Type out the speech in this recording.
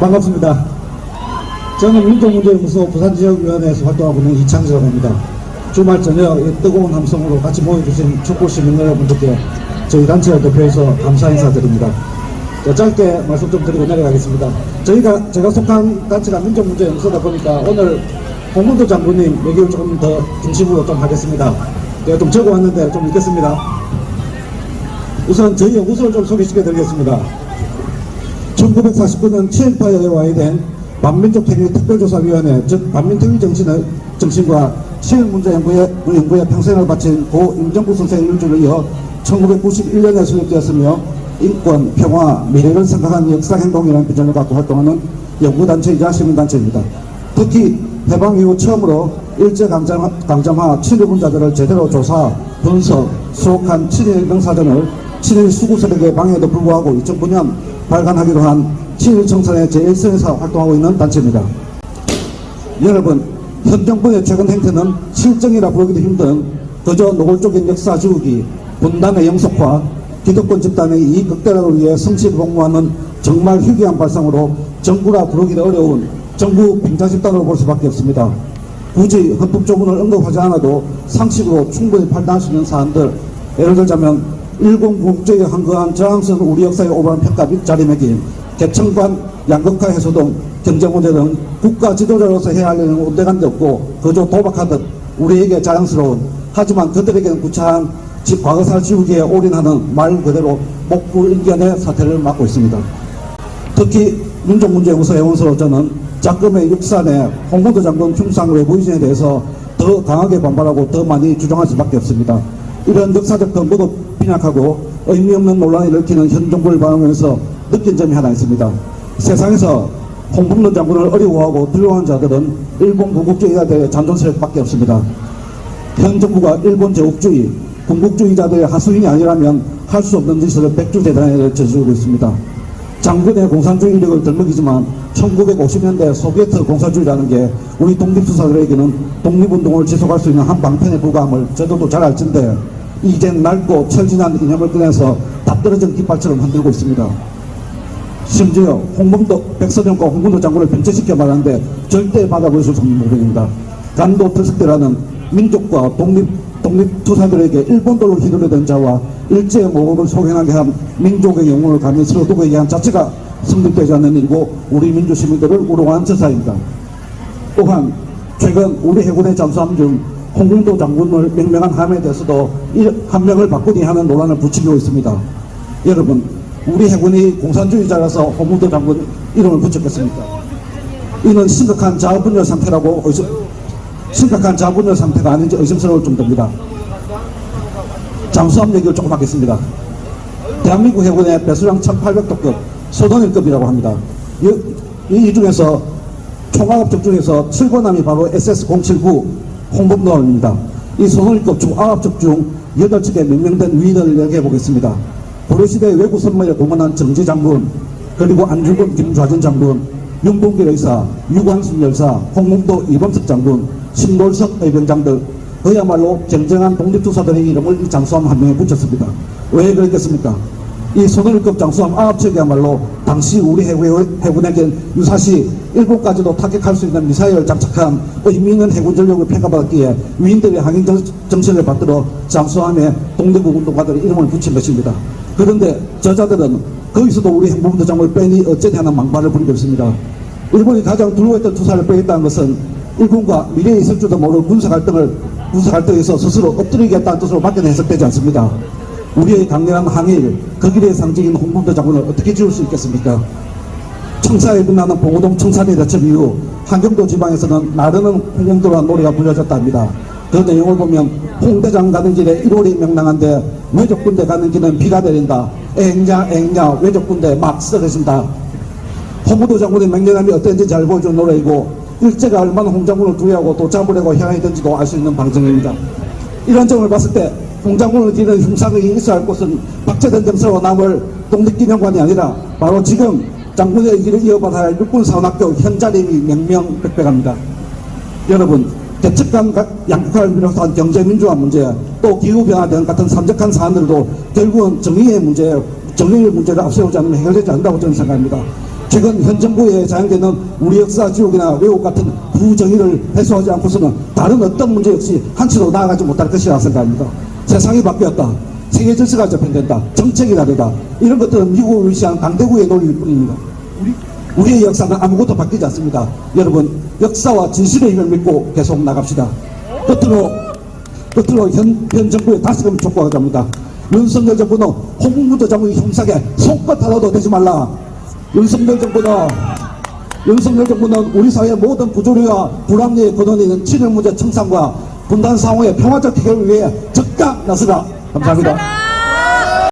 반갑습니다. 저는 민족문제연구소 부산지역위원회에서 활동하고 있는 이창재라고 합니다. 주말 저녁 뜨거운 함성으로 같이 모여주신 촛불시민 여러분들께 저희 단체를 대표해서 감사 인사드립니다. 짧게 말씀 좀 드리고 내려가겠습니다. 제가 속한 단체가 민족문제연구소다 보니까 오늘 홍문도 장군님 얘기를 조금 더 중심으로 좀 하겠습니다. 제가 좀 적어왔는데 좀 읽겠습니다. 우선 저희 연구소를 좀 소개시켜 드리겠습니다. 1949년 친일파에 와해된 반민족행위 특별조사위원회, 즉 반민특위 정신과 친일문제연구에 평생을 바친 고 임정국 선생의 일주를 이어 1991년에 설립되었으며 인권, 평화, 미래를 생각한 역사행동이라는 비전을 갖고 활동하는 연구단체이자 시민단체입니다. 특히 해방 이후 처음으로 일제강점하 친일분자들을 제대로 조사, 분석, 수록한 친일 명사전을 친일 수구세력의 방해에도 불구하고 2009년 발간하기로 한 친일청산의 제1선에서 활동하고 있는 단체입니다. 여러분, 현 정부의 최근 행태는 실정이라 부르기도 힘든 그저 노골적인 역사 지우기, 분단의 영속화, 기득권 집단의 이익 극대화를 위해 성실히 복무하는 정말 희귀한 발상으로 정부라 부르기도 어려운 정부 빙자 집단으로 볼 수밖에 없습니다. 굳이 헌법 조문을 언급하지 않아도 상식으로 충분히 판단할 수 있는 사안들, 예를 들자면 일본 국제에 한거한 저항스러운 우리 역사의 오버한 평가 자리매김, 개청관, 양극화 해소 등 경제 문제 등 국가 지도자로서 해야 할 일은 온데간데 없고 그저 도박하듯 우리에게 자랑스러운, 하지만 그들에게는 구차한 과거사 지우기에 올인하는 말 그대로 목불인견의 사태를 맡고 있습니다. 특히 민족문제연구소 회원으로 저는 작금의 육산의 홍문도 장군 흉상 외부이전에 대해서 더 강하게 반발하고 더 많이 주장할 수밖에 없습니다. 이런 역사적 근거도 빈약하고 의미 없는 논란을 일으키는 현 정부를 바라보면서 느낀 점이 하나 있습니다. 세상에서 홍문도 장군을 어려워하고 두려워하는 자들은 일본 군국주의자들의 잔존 세력밖에 없습니다. 현 정부가 일본 제국주의, 군국주의자들의 하수인이 아니라면 할 수 없는 짓을 백주대단에 저지르고 있습니다. 장군의 공산주의 이력을 덜먹이지만 1950년대 소비에트 공산주의라는 게 우리 독립투사들에게는 독립운동을 지속할 수 있는 한 방편에 불과함을 저도 잘 알텐데 이젠 낡고 철진한 이념을 꺼내서 다 떨어진 깃발처럼 흔들고 있습니다. 심지어 백선영과 홍문도 장군을 변제시켜 말하는데 절대 받아볼 수 없는 모델입니다. 간도 특색대라는 민족과 독립투사들에게 일본도를 휘두르던 자와 일제의 모국을 소행하게 한 민족의 영혼을 감히 서로 두고 얘기한 자체가 성립되지 않는 일이고 우리 민주시민들을 우롱한 저사입니다. 또한 최근 우리 해군의 잠수함 중 홍문도 장군을 명명한 함에 대해서도 한 명을 바꾸니 하는 논란을 부추기고 있습니다. 여러분, 우리 해군이 공산주의자라서 홍문도 장군 이름을 붙였겠습니까? 이는 심각한 자아분열 상태가 아닌지 의심스러울 정도입니다. 잠수함 얘기를 조금 하겠습니다. 대한민국 해군의 배수량 1800톤급 소돈일급이라고 합니다. 이 중에서 총아갑적 중에서 7번함이 바로 SS-079 홍범도함입니다. 이 소돈일급 중 아갑적 중 8척에 명명된 위인을 얘기해 보겠습니다. 고려시대 외구 선물에 공헌한 정지장군, 그리고 안중근 김좌전 장군, 윤봉길 의사, 유광순 열사, 홍문도 이범석 장군, 신돌석 의병장들, 그야말로 경쟁한 독립투사들의 이름을 이 잠수함 한 명에 붙였습니다. 왜 그랬겠습니까? 이 소돈일급 잠수함 아홉척이야말로 당시 우리 해군에겐 유사시 일본까지도 타격할 수 있는 미사일을 장착한 의미 있는 해군 전력을 평가받았기에 위인들의 항행 정신을 받들어 잠수함에 독립국 운동가들의 이름을 붙인 것입니다. 그런데 저자들은 거기서도 우리 행보부대 장을 빼니 어쩌냐 하는 망발을 부리고 있습니다. 일본이 가장 두려워했던 투사를 빼겠다는 것은 일본과 미래에 있을 줄도 모르는 군사 갈등에서 스스로 엎드리겠다는 뜻으로 밖에는 해석되지 않습니다. 우리의 강렬한 항일, 그 길의 상징인 홍문도 장군을 어떻게 지울 수 있겠습니까? 청사에 빛나는 봉오동 청산리 대첩 이후 한경도 지방에서는 나르는 홍문도라는 노래가 불려졌다 합니다. 그 내용을 보면 홍대장 가는 길에 1월이 명랑한데 외적군대 가는 길은 비가 내린다. 앵냐 외적군대 막 쓰러진다. 홍문도 장군의 맹렬함이 어땠는지 잘 보여준 노래이고 일제가 얼마나 홍장군을 두려워하고 또 잡으려고 향했던지도 알 수 있는 방송입니다. 이런 점을 봤을 때 홍장군을 기는 흉상이 있어야 할 곳은 박제된 정서로 남을 독립기념관이 아니라 바로 지금 장군의 길을 이어받아야 할 육군사관학교 현자림이 명명백백합니다. 여러분, 대척간 양극화를 비롯한 경제민주화 문제, 또 기후변화 등 같은 산적한 사안들도 결국은 정의의 문제를 앞세우지 않으면 해결되지 않는다고 저는 생각합니다. 최근 현 정부에 자행되는 우리 역사 지옥이나 왜곡 같은 부정의를 해소하지 않고서는 다른 어떤 문제 역시 한치로 나아가지 못할 것이라 생각합니다. 세상이 바뀌었다. 세계 질서가 재편된다. 정책이 다르다. 이런 것들은 미국을 위시한 강대국의 논리일 뿐입니다. 우리의 역사는 아무것도 바뀌지 않습니다. 여러분, 역사와 진실의 힘을 믿고 계속 나갑시다. 끝으로 현 정부에 다시금 촉구하자 합니다. 윤석열 정부는 홍문부도 자문의 형사에 손끝 하나도 대지 말라. 윤석열 정부는 우리 사회의 모든 부조리와 불합리의 근원이 있는 친일 문제 청산과 분단 상황의 평화적 해결을 위해 적극 나서라. 감사합니다.